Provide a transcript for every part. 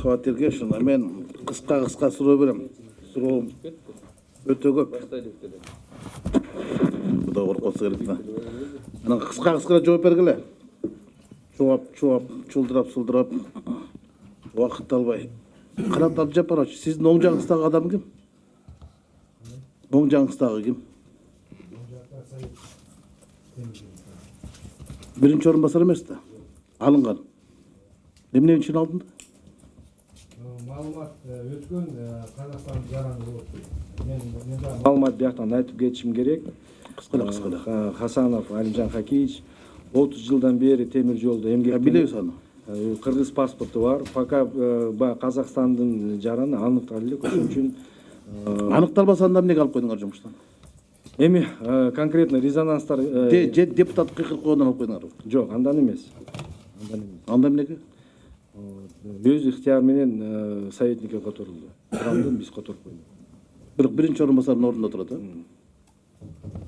Махабат Ергешевна, мен кыска суроо берем. Суроом өтө көп. Буда коркотса керек да. Анан кыска жооп бергиле. Чуап, чулдырап, убакыт албай. Канат Абжапарович, сиздин оң жагыңыздагы адам ким? Оң жагыңыздагы ким? Биринчи орун басар эмес да. Алынган. Эмне үчүн алдыңда? Маалымат өткөн Казакстан жараны болот. Маалымат бияктан айтып кетишим керек. Кыскыла. Хасанов Алимжан Хакиевич 30 жылдан бери темир жолдо эмгек. Билебиз аны. Кыргыз паспорту бар. Пока Казакстандын жараны аныкталып элек, ошон үчүн Аныкталбаса анда эмнеге алып койдуңар жумуштан? эми конкретно резонанстар Депутат кыйкырткоодон алып койдуңар. жок, андан эмес. Анда эмнеге? Өз ыктыяр менен советникке которулду. Курамдын биз которуп койдук. Бирок биринчи орун басардын ордунда турат, а?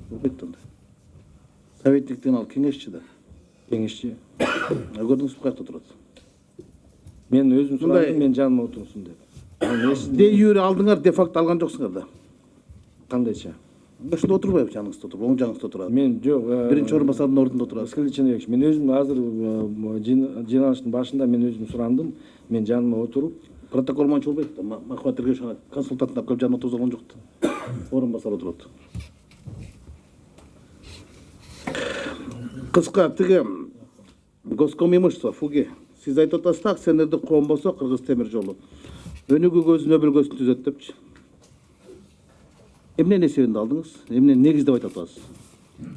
Болбойт анда. Советниктен ал кеңешчи да. Кеңешчи. Көрдүңүзбү каякта турат? Мен өзүм сурандым, мен жаныма отурсун деп. Де юре алдыңар, де факт алган жоксуңар да. Кандайча? Ошондо отурбайбы, жаныңызда отуруп, оң жагыңызда турат. Мен жок. Биринчи орун басардын ордунда турат. Скеличеневич, мен өзүм азыр жыйналыштын башында мен өзүм сурандым, мен жаныма отуруп, Протокол боюнча болбойт да. Махабат Ергешевна консультантын алып келип жанына отурган жок да. Орун басар отурат. Кыска тиги Госкомимущество, ФУГе. Сиз айтып атасыз да, акционердик коом болсо Кыргыз темир жолу. Өнүгүү көзүнө бөлгөсүн түзөт депчи. Эмне эсебинде алдыңыз? Эмне негиздеп айтып атасыз?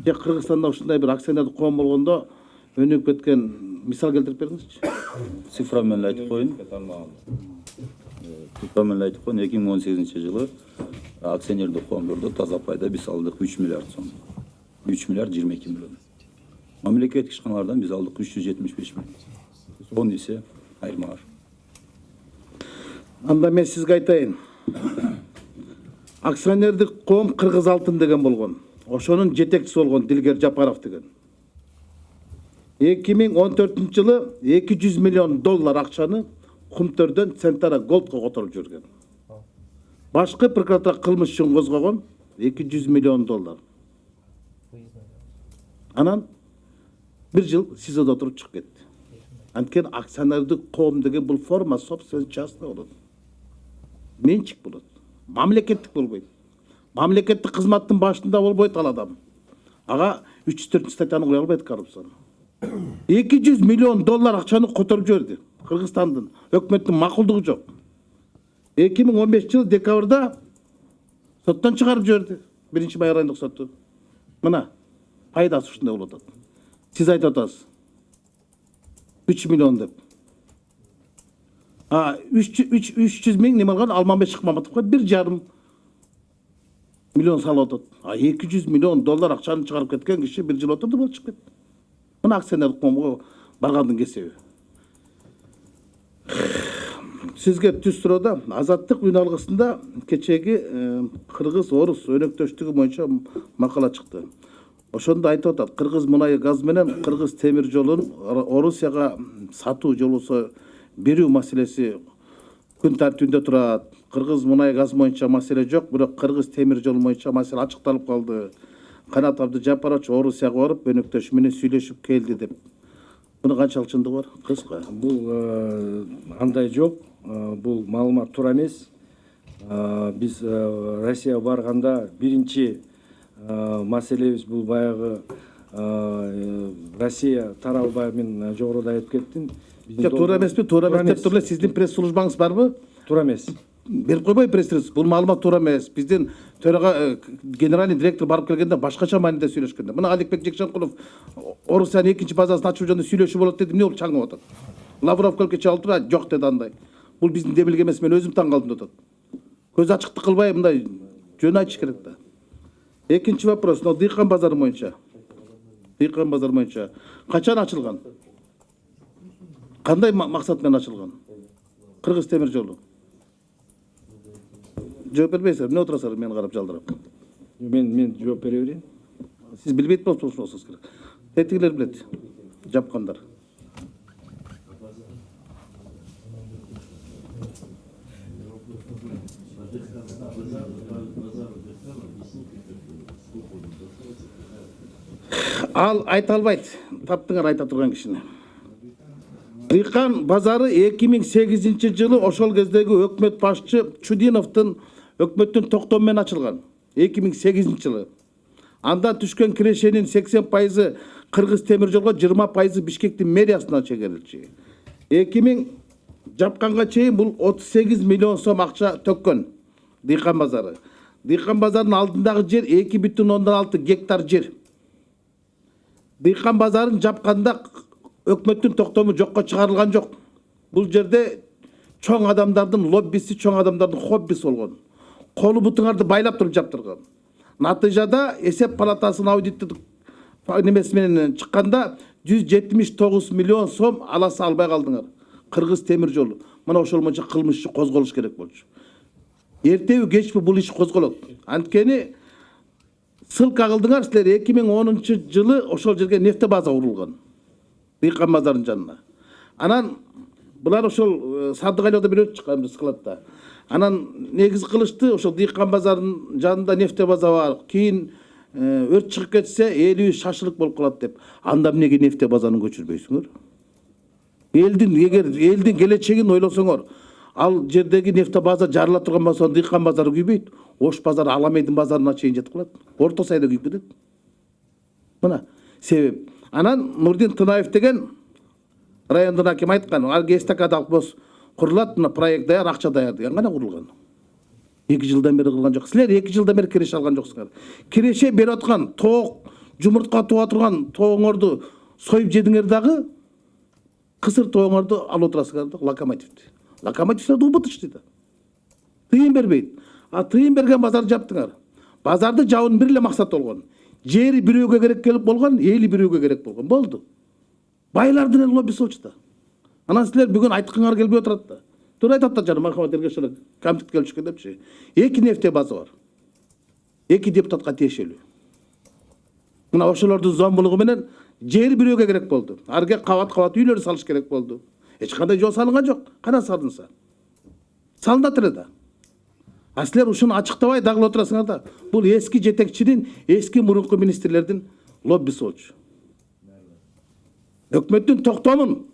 Же Кыргызстанда ушундай бир акционердик коом болгондо өнүгүп кеткен мисал келтирип бериңизчи. Цифра менен айтып коеюн. Цифра менен айтып коеюн. 2018-жылы акционердик коомдордо таза пайда биз алдык 3 миллиард сом. 3 миллиард 22 миллион. Мамлекеттик ишканалардан биз алдык 375 миллион. 10 эсе айырма бар. Анда мен сизге айтайын. Акционердик коом Кыргыз алтын деген болгон. Ошонун жетекчиси болгон Дилгер Жапаров деген. 2014-жылы 200 миллион доллар акчаны Кумтөрдөн Центара Голдко которуп жүргөн. Башкы прокуратура кылмыш үчүн козгогон 200 миллион доллар. Анан бир жыл СИЗОдо отуруп чыгып кетти. Анткени акционердик коом деген бул форма собственность частный болот. Менчик болот. Мамлекеттик болбойт. Мамлекеттик кызматтын башында болбойт ал адам. Ага 304 статьяны кое албайт коррупцияны. 200 миллион доллар акчаны которуп жиберди. Кыргызстандын өкмөттүн макулдугу жок. 2015-жылы декабрда соттон чыгарып жиберди. Биринчи май айрымдык сотту. Мына пайдасы ушундай болуп атат. Сиз айтып атасыз. 3 миллион деп. 300 миң неме алган Алмамбет Шыкмаматовго 1,5 миллион салып атат. 200 миллион доллар акчаны чыгарып кеткен киши бир жыл отурду, болуп чыгып кетти. Мына акционердик коомго баргандын кесеби. Сизге түз суроода Азаттык үн алгысында кечеги Кыргыз-Орус өнөктөштүгү боюнча макала чыкты. Ошондо айтып атат, Кыргыз мунай газ менен Кыргыз темир жолун Орусияга сатуу же болбосо берүү маселеси күн тартибинде турат. Кыргыз мунай газ боюнча маселе жок, бирок Кыргыз темир жолу боюнча маселе ачыкталып калды. Канат Абжапарович Орусияга барып өнөктөш менен сүйлөшүп келди деп. Буну канчалык чындыгы бар? Кыска. Бул андай жок. Бул маалымат туура эмес. Биз Россияга барганда биринчи маселебиз бул баягы Россия тарабы баягы мен жогоруда айтып кеттим. Туура эмеспи? Туура эмес деп туруп эле сиздин пресс службаңыз барбы? Туура эмес. Берип койбой пресс-релиз. Бул маалымат туура эмес. Биздин төрага генеральный директор барып келгенде башкача мааниде сүйлөшкөндө. Мына Аликбек Жекшенкулов Орусиянын экинчи базасын ачуу жөнүндө сүйлөшүү болот деди. Эмне болуп чаңып атат? Лавров келип чалып тура жок деди андай. Бул биздин дебилге эмес, мен өзүм таң калдым деп атат. Көз ачыктык кылбай мындай жөн айтыш керек да. Экинчи вопрос, но Дыйкан базары боюнча. Дыйкан базары боюнча качан ачылган? Кандай максат менен ачылган? Кыргыз темир жолу. Жооп бербейсиздер, эмне отурасыздар мени карап жалдырап? Мен жооп бере берейин. Сиз билбейт болсоңуз керек. Тетигилер билет. Жапкандар. Ал айта албайт. Таптыңар айта турган кишини. Дыйкан базары 2008 жылы ошол кездеги өкмөт башчы Чудиновдун өкмөттүн токтому менен ачылган. 2008 жылы. Андан түшкөн кирешенин 80% Кыргыз темир жолго, 20% Бишкектин мэриясына чегерилчү. 2000 жапканга чейин бул 38 миллион сом акча төккөн Дыйкан базары. Дыйкан базарынын алдындагы жер 2,6 гектар жер. Дыйкан базарын жапканда өкмөттүн токтому жокко чыгарылган жок. Бул жерде чоң адамдардын лоббиси, чоң адамдардын хоббиси болгон. Колу бутуңарды байлап туруп жаптырган. Натыйжада эсеп палатасынын аудиттик немеси менен чыкканда 179 миллион сом аласа албай калдыңар. Кыргыз темир жолу. Мына ошол боюнча кылмыш козголуш керек болчу. Эртеби кечпи бул иш козголот. Анткени ссылка кылдыңар силер 2010 жылы ошол жерге нефтебаза курулган. Дыйкан базарынын жанына. Анан булар ошол Садыгайларда бир өрт чыккан складда. Анан негиз кылышты ошол Дыйкан базарынын жанында нефтебаза бар. Кийин өрт чыгып кетсе элүү шашылык болуп калат деп. Анда эмнеге нефтебазаны көчүрбөйсүңөр? Эгер элдин келечегин ойлосоңор, ал жердеги нефтебаза жарыла турган болсо Дыйкан базары күйбөйт. Ош базары Аламейдин базарына чейин жетип калат. Орто Сайда күйүп кетет. Мына себеп. Анан Нурдин Тынаев деген райондун акими айткан, алга эстакадалык бос курулат, мына проект даяр, акча даяр деген гана курулган. 2 жылдан бери кылган жок. Силер 2 жылдан бери киреше алган жоксуңар. Киреше берип аткан тоок, жумуртка туа турган тооңорду союп жедиңер дагы кысыр тооңорду алып отурасыңар да локомотивди. Локомотивдерди убытыш дейт. Тыйын бербейт. А тыйын берген базарды жаптыңар. Базарды жабуунун бир эле максаты болгон. Жери бирөөгө керек келип болгон, эли бирөөгө керек болгон. Болду. Байлардын эле лоббиси болчу да. Анан силер бүгүн айткыңар келбей отурат да. Туура айтат да жана Махамат Эргешов комитет келишкен депчи. 2 нефте база бар. 2 депутатка тиешелүү. Мына ошолордун зомбулугу менен жери бирөөгө керек болду. Арга кабат үйлөр салыш керек болду. Эч кандай жол салынган жок. Кана салынса. Салынат эле да. А силер ушуну ачыктабай дагы отурасыңар да. Бул эски жетекчинин, эски мурунку министрлердин лоббиси болчу. Өкмөттүн токтомун,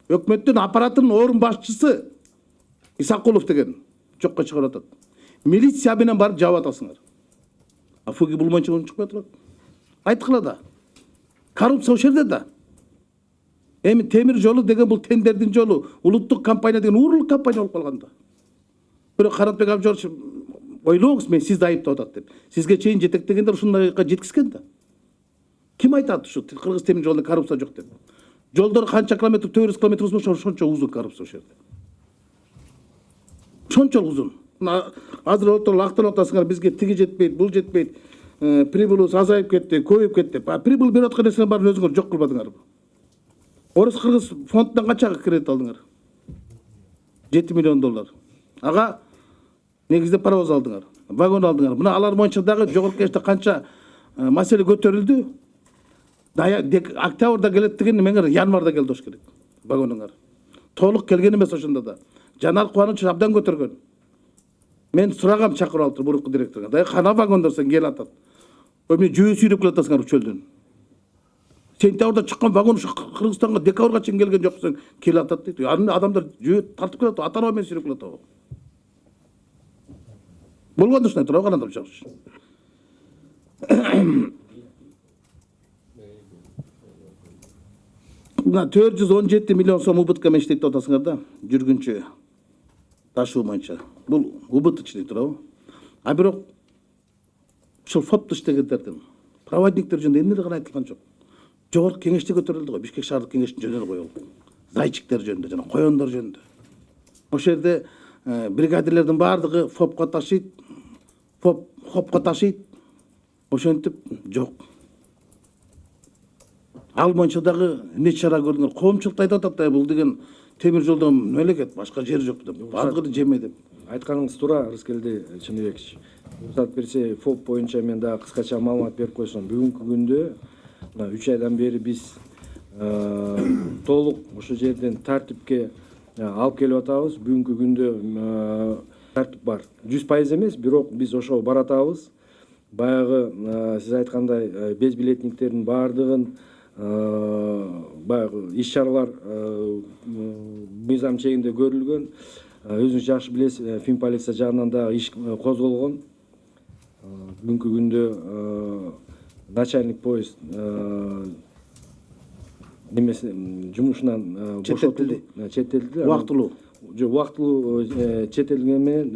өкмөттүн аппаратынын орун башчысы Исакулов деген жокко чыгарып атат. Милиция менен барып жаап атасыңар. А фуги бул боюнча чыкпай турат. Айткыла да. Коррупция ошол жерде да. Эми темир жолу деген бул тендердин жолу, улуттук компания деген уурулук компания болуп калган да. Бирок Канатбек Абжорович ойлоңуз, мен сизди айыптап атат деп. Сизге чейин жетектегендер ушундайга жеткизген да. Ким айтат ушу Кыргыз темир жолунда коррупция жок деп? Жолдор канча километр, 400 километр узун, ошончо узун коррупция ошол жерде. Ошончо узун. Азыр отуруп актанып атасыңар, бизге тиги жетпейт, бул жетпейт. Прибылыбыз азайып кетти, көбөйүп кетти. Прибыл берип аткан нерсенин баарын өзүңөр жок кылбадыңарбы? Орус Кыргыз фондунан канча кредит алдыңар? 7 миллион доллар. Ага негизде паровоз алдыңар, вагон алдыңар. Мына алар боюнча дагы жогорку кеңеште канча маселе көтөрүлдү. Октябрда келет деген меңер январда келди ош керек. Вагонуңар. Толук келген эмес ошондо да. Жанар Кубанычев абдан көтөргөн. Мен сурагам чакырып алып мурунку директорго. Дай кана вагондор сен кел атат. Мен жөө сүйрөп келатасыңар чөлдөн. Сентябрда чыккан вагон ушу Кыргызстанга декабрга чейин келген жоксуң, кел атат дейт. Адамдар жөө тартып келет, ата-ана менен сүйрөп келет. Болгондо ушундай тура канада жакшы. Мына 417 миллион сом убытка менен иштейт деп атасыңар да, жүргүнчү ташуу боюнча. Бул убытыч дейт туурабы? А бирок ушул ФОПТу иштегендердин проводниктер жөнүндө эмне гана айтылган жок. Жогорку кеңеште көтөрүлдү го, Бишкек шаардык кеңештин жөнүндө коюлду. Зайчиктер жөнүндө жана коёндор жөнүндө. Ошол жерде бригадирлердин баардыгы ФОПко ташыйт, ФОПко ташыйт. Ошентип жок. Ал боюнча дагы эмне чара көрдүңөр? Коомчулук айтып атат да, бул деген темир жолдон мемлекет башка жер жок деп. Бардыгы жеме деп. Айтканыңыз туура, Рыскелди Чыныбекович. Уруксат берсе, ФОП боюнча мен дагы кыскача маалымат берип койсом, бүгүнкү күндө 3 айдан бери биз толук ошол жерден тартипке алып келип атабыз. Бүгүнкү күндө тартип бар. 100% эмес, бирок биз ошого баратабыз. баягы сиз айткандай безбилетниктердин баардыгын баягы иш-чаралар мыйзам чегинде көрүлгөн. Өзүңүз жакшы билесиз, Фин полиция жагынан дагы иш козголгон. Бүгүнкү күндө начальник поезд немесе жумушунан Четтетилди. Четтетилди. Убактылуу. Жок, убактылуу четтетилгени менен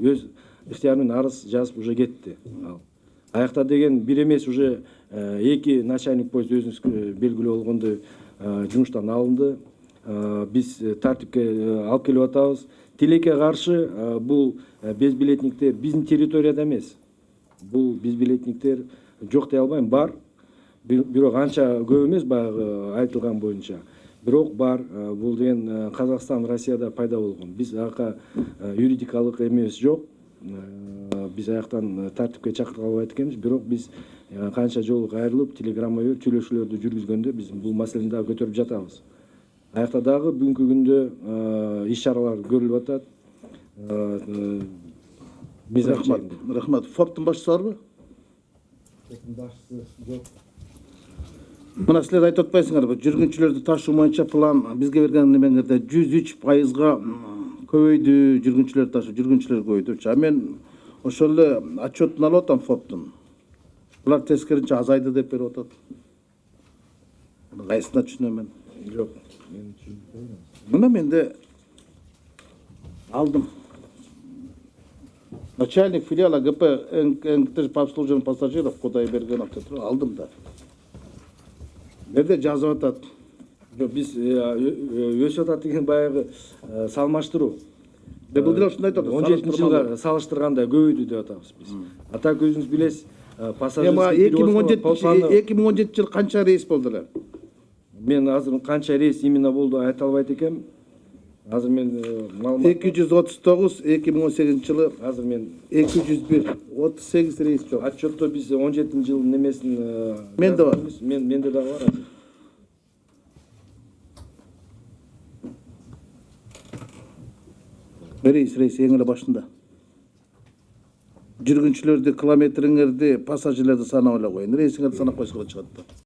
өз ыктыяры менен арыз жазып уже кетти. Аякта деген бир эмес, уже 2 начальник поезд өзүңүз белгилүү болгондой жумуштан алынды. Биз тартипке алып келип атабыз. Тилекке каршы бул безбилетниктер биздин территорияда эмес. Бул безбилетниктер жок дей албайм, бар. Бирок анча көп эмес баягы айтылган боюнча. Бирок бар. Бул деген Казакстан, Россияда пайда болгон. Биз аяка юридикалык эмес жок. Биз аяктан тартипке чакырып албайт экенбиз. Бирок биз канча жолу кайрылып, телеграмма берип, сүйлөшүүлөрдү жүргүзгөндө биз бул маселени дагы көтөрүп жатабыз. Аякта дагы бүгүнкү күндө иш-чаралар көрүлүп атат. Рахмат. ФОПтун башчысы барбы? Башчысы жок. Мына силер айтып атпайсыңарбы? Жүргүнчүлөрдү ташуу боюнча план бизге берген немеңерде 103%га көбөйдү, жүргүнчүлөр ташуу, жүргүнчүлөр көбөйдүчү. А мен ошол эле отчетун алып атам ФОПтун. Булар тескеринче азайды деп берип атат. Кайсына түшүнөм мен? Жок, мен түшүнбөйм. Мына менде алдым. Начальник филиала ГП НКТ по обслуживанию пассажиров Кудайбергенов деп алдым да. Берде жазып атат. Жок, биз өсүп атат деген баягы салмаштыруу. Бул деле ушундай айтат. 17 жылга салыштырганда көбөйдү деп атабыз биз. А так өзүңүз билесиз, пассажирский 2017 жыл канча рейс болду эле? Мен азыр канча рейс именно болду айта албайт экенмин. Азыр мен маалымат 239, 2018 жылы азыр мен 201, 38 рейс жок. отчетто биз 17 жылдын немесин Менде бар. Менде дагы бар. Рейс эң эле башында. Жүргүнчүлөрдү, километриңерди, пассажирлерди санап эле коюн. Рейсиңерди санап койсо чыгат да.